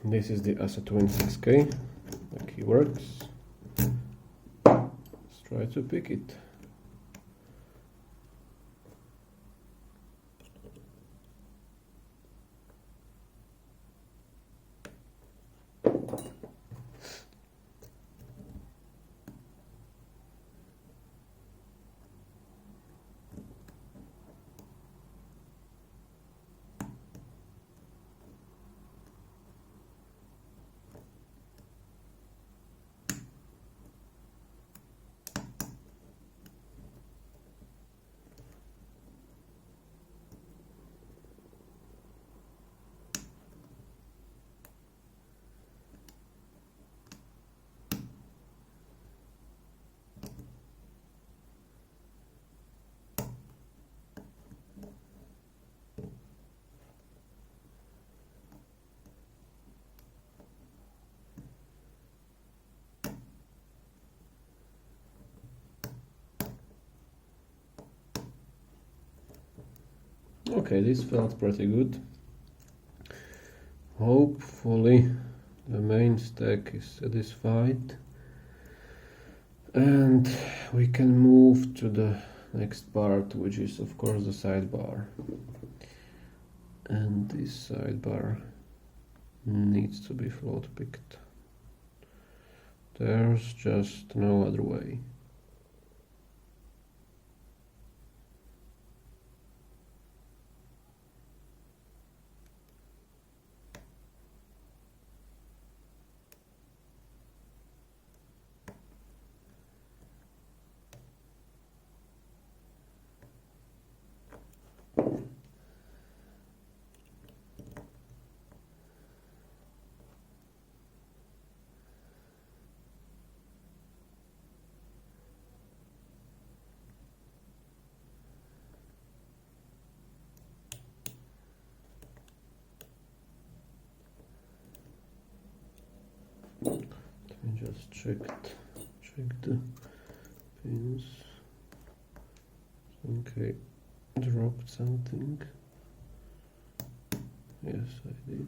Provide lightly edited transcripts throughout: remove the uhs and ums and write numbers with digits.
This is the ASSA Twin 6K. The key works. Let's try to pick it. Okay, this felt pretty good. Hopefully the main stack is satisfied and we can move to the next part, which is of course the sidebar. And this sidebar needs to be float picked. There's just no other way. Let me just check the pins. Okay, dropped something. Yes, I did.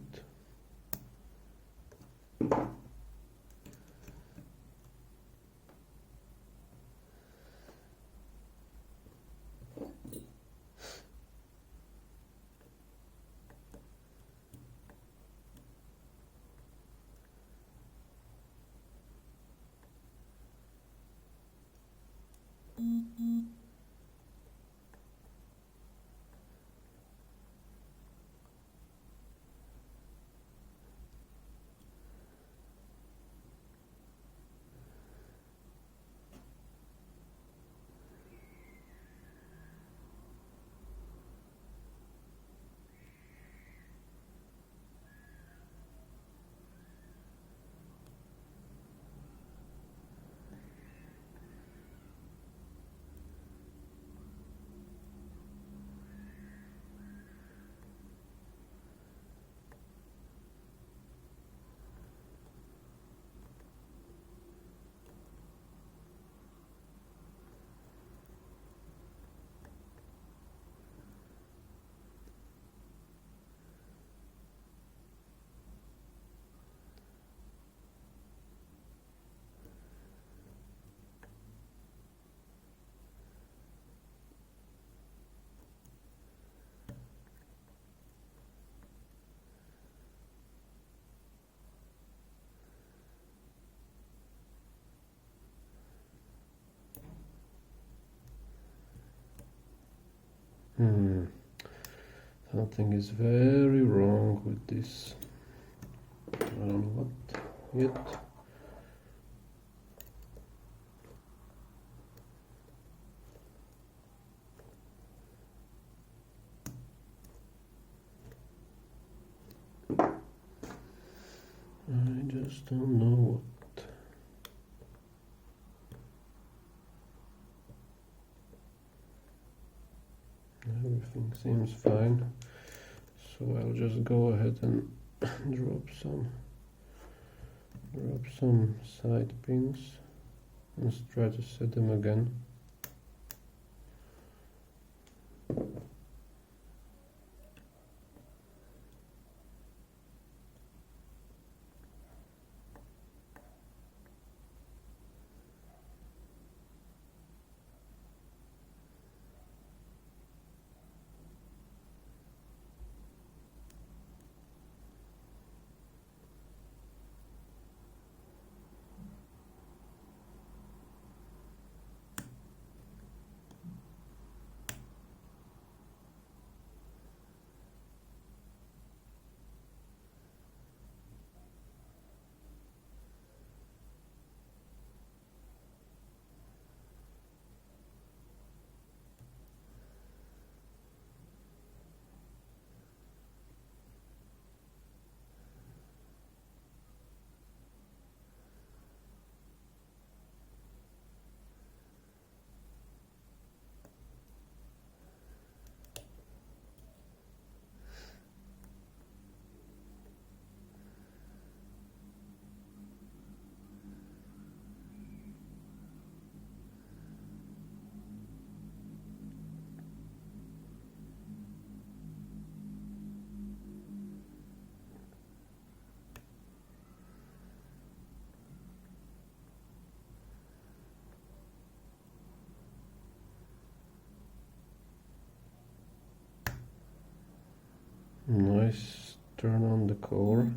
Something is very wrong with this. I don't know what yet. I just don't know what. Everything seems fine, so I'll just go ahead and drop some side pins. Let's try to set them again. nice turn on the core.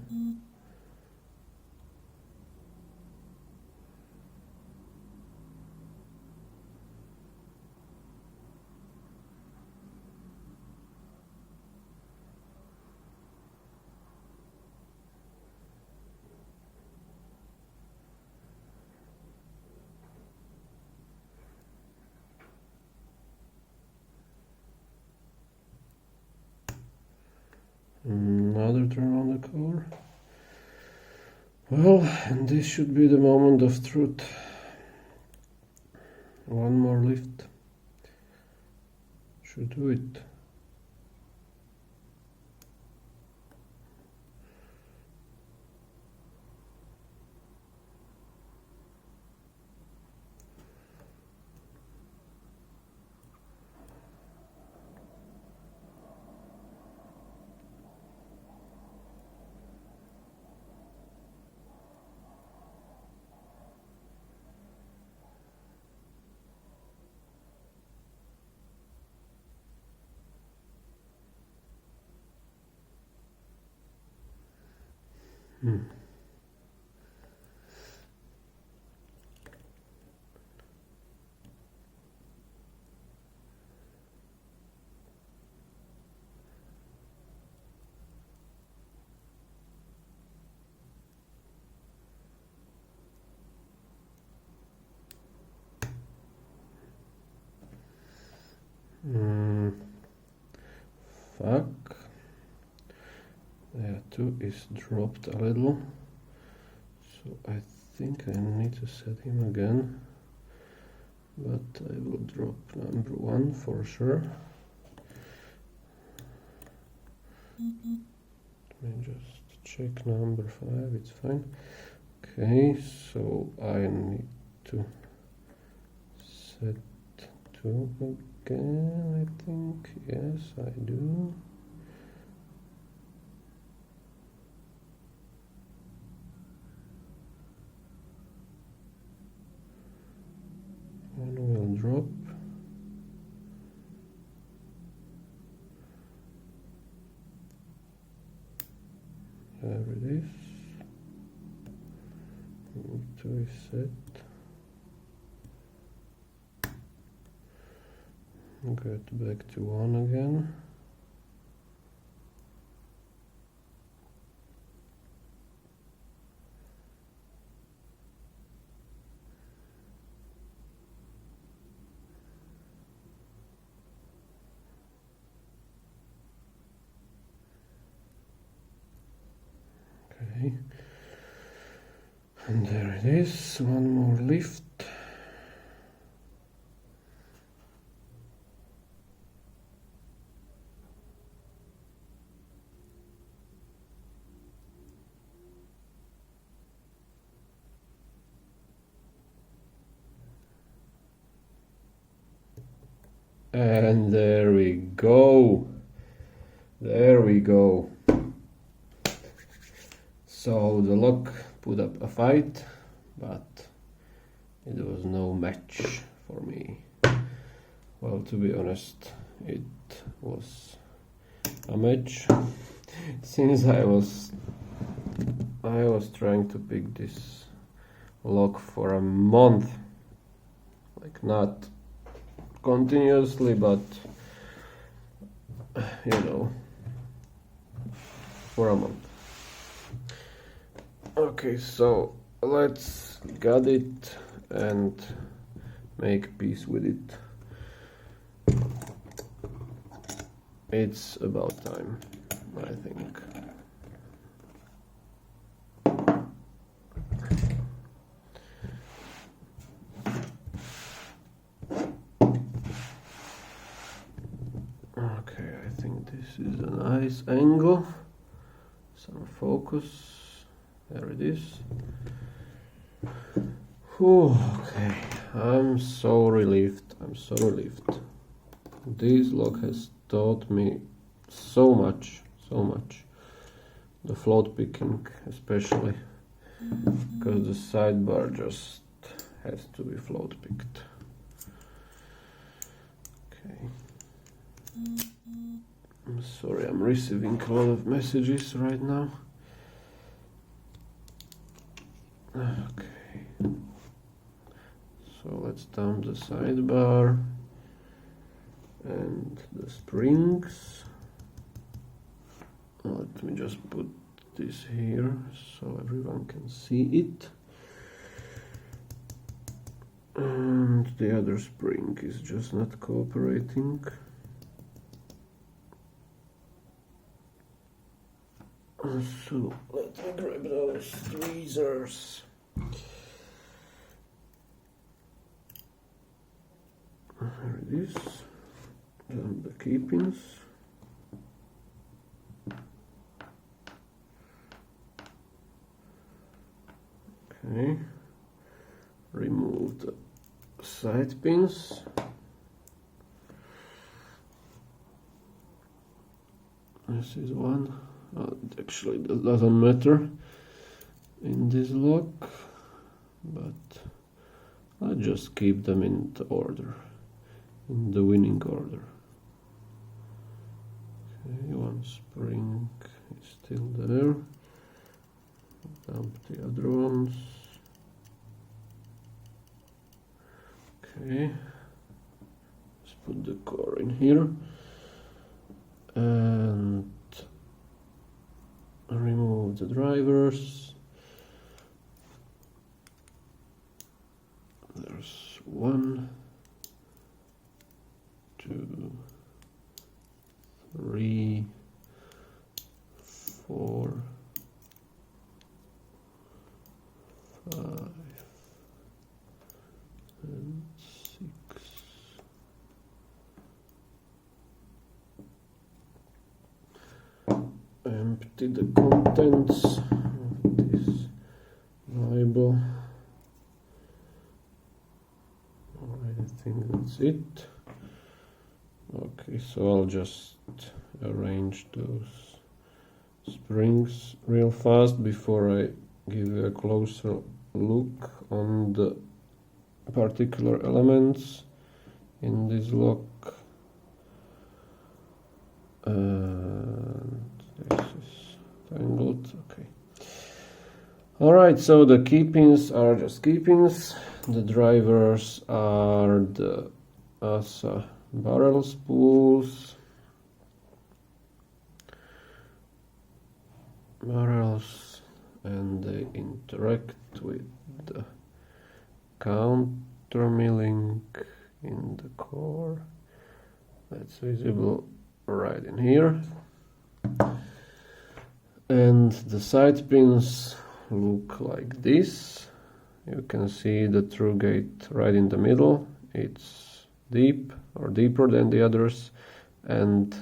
Another turn on the core. Well, and this should be the moment of truth. One more lift should do it. Fuck. There too is dropped a little. So I think I need to set him again. But I will drop number 1 for sure. Let me just check number 5, it's fine. Okay, so I need to set 2 again, I think. Yes, I do. One will drop. There it is. 2 is set. Get back to 1 again. Okay. And there it is, one more lift. And there we go. There we go. So the lock put up a fight, but it was no match for me. Well, to be honest, it was a match since I was trying to pick this lock for a month, like not continuously, but you know, for a month. Okay, so let's gut it and make peace with it. It's about time, I think. Okay, I think this is a nice angle. Some focus. There it is. Whew, okay, I'm so relieved. I'm so relieved. This lock has taught me so much, so much. The float picking especially, because the sidebar just has to be float picked. Okay. I'm sorry, I'm receiving a lot of messages right now. Okay, so let's dump the sidebar and the springs. Let me just put this here so everyone can see it. And the other spring is just not cooperating. So let me grab those tweezers. Here it is. Then the key pins. Okay. Remove the side pins. This is one. Actually, that doesn't matter in this lock, but I just keep them in the order, in the winning order. Okay, one spring is still there. Dump the other ones. Okay, let's put the core in here and remove the drivers. There's 1, 2, 3, 4, 5, and 6. Empty the contents of this Bible. Alright, I think that's it. Okay, so I'll just arrange those springs real fast before I give you a closer look on the particular elements in this lock. This is tangled. Okay. Alright, so the key pins are just key pins. The drivers are the ASSA barrel spools. Barrels, and they interact with the counter milling in the core. That's visible right in here. And the side pins look like this. You can see the through gate right in the middle. It's deep or deeper than the others, and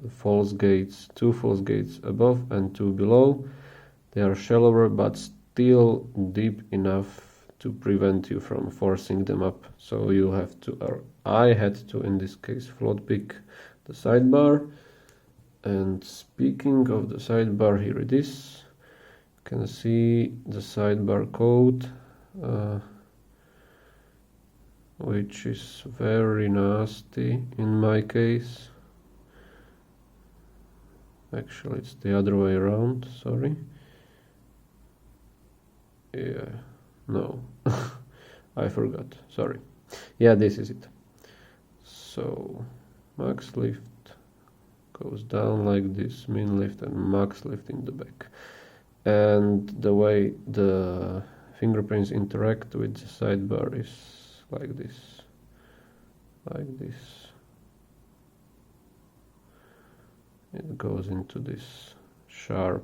the false gates, 2 false gates above and 2 below. They are shallower but still deep enough to prevent you from forcing them up. So you have to, or I had to in this case, float pick the sidebar. And speaking of the sidebar, here it is. You can see the sidebar code, which is very nasty in my case. Actually, it's the other way around, sorry. Yeah, no, I forgot, sorry. Yeah, this is it. So, max lift goes down like this, min lift and max lift in the back. And the way the fingerprints interact with the sidebar is like this. Like this. It goes into this sharp,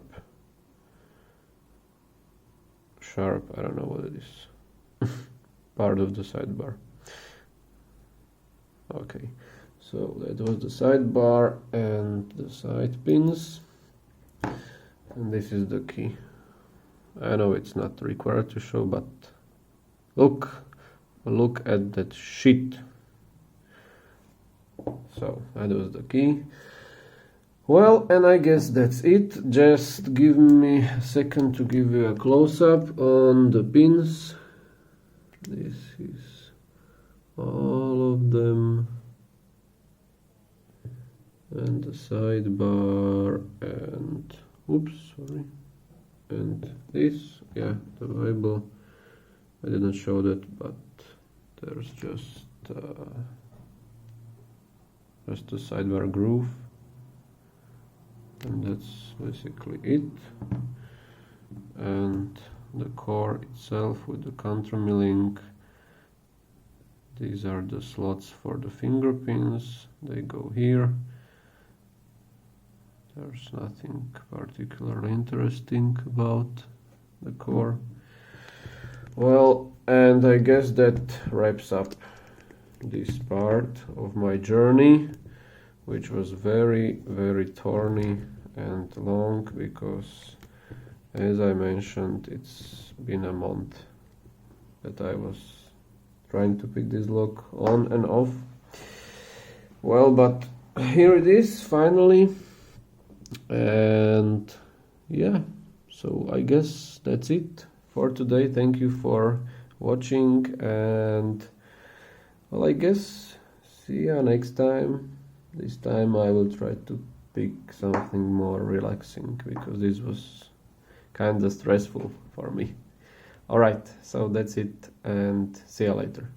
I don't know what it is, part of the sidebar. Okay, so that was the sidebar and the side pins, and this is the key. I know it's not required to show, but look at that shit. So that was the key. Well, and I guess that's it. Just give me a second to give you a close-up on the pins. This is all of them. and the sidebar, and oops, sorry, and this, yeah, the label. I didn't show that, but there's just a sidebar groove, and that's basically it. And the core itself with the countermilling. These are the slots for the finger pins. They go here. There's nothing particularly interesting about the core. Well, and I guess that wraps up this part of my journey, which was very, very thorny and long because, as I mentioned, it's been a month that I was trying to pick this lock on and off. Well, but here it is finally, and yeah, so I guess that's it for today. Thank you for watching, and well, I guess see you next time. This time I will try to pick something more relaxing because this was kind of stressful for me. Alright, so that's it, and see you later.